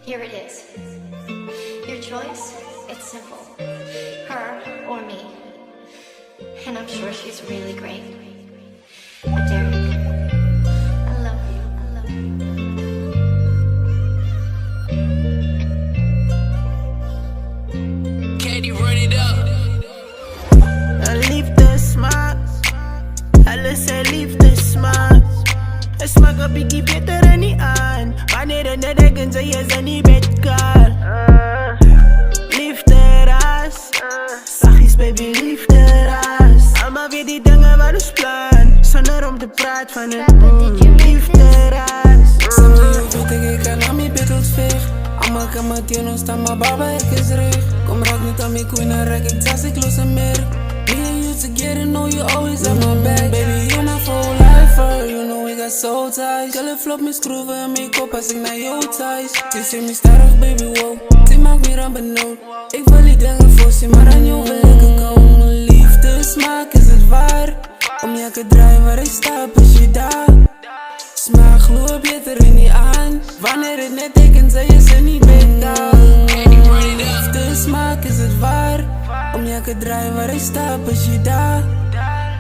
Here it is. Your choice, it's simple. Her or me. And I'm sure she's really great. But Derek, I love you. I love you. Katie, run it up. Liefde smaakt, alles en liefde smaakt. Het smaakt een beetje beter en niet aan. Wanneer het net denken ze je zijn niet bedkaal. Liefde ras, zachtjes baby liefde ras. Allemaal weer die dingen waar ons plan, zonder om te praten van het liefde ras. Sabi eu vou ter que calar me beatles veeg. Allemaal kan mijn tien staan, maar baba ik is recht. Kom raak niet aan mijn queen en raak ik tas, ik los een merk. Me and you together, know you always have my back. Baby, you're my full lifer, you know we got soul ties. Girl, flop me schroeven en make up als ik naar jou thuis. Je ziet me starig, baby, wow. Ze maakt me rampen nood. Ik wil die dingen voor ze, maar aan jou wil ik ook komen. Liefde smaak, is het waar? Om je te draaien waar ik sta, is je daar. Smaak gloeit beter in die aan. Wanneer het net tekent, zei je ze niet beter. Liefde smaak, is het waar? Om je te draaien waar ik sta, is je daar.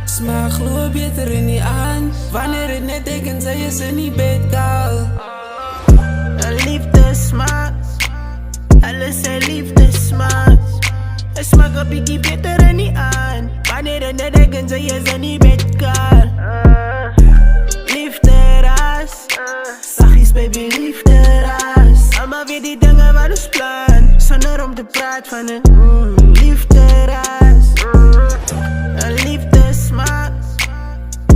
Smaak gloeit beter in die aan. Wanneer het net tekent, zei je ze niet beter. Liefde smaakt, alles en liefde smaakt. Het smaakt een beetje beter en niet aan. Wanneer het net denken ze je zijn niet bedkaal. Liefde ras, zachtjes baby liefde ras. Allemaal weer die dingen waar ons plan, zonder om te praten van het liefde ras. Liefde smaakt,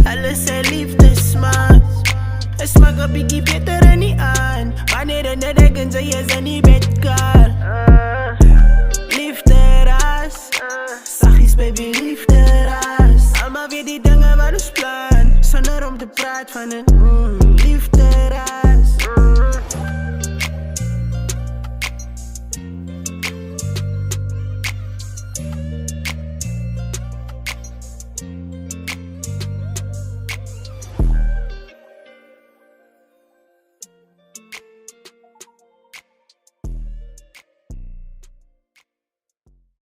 alles en liefde smaakt. Het smaakt een beetje beter en niet aan. Wanneer het net denken ze je zijn niet bedkaal. Liefde ras, zachtjes baby liefde ras. Allemaal weer die dingen waar ons plan, zonder om te praten van het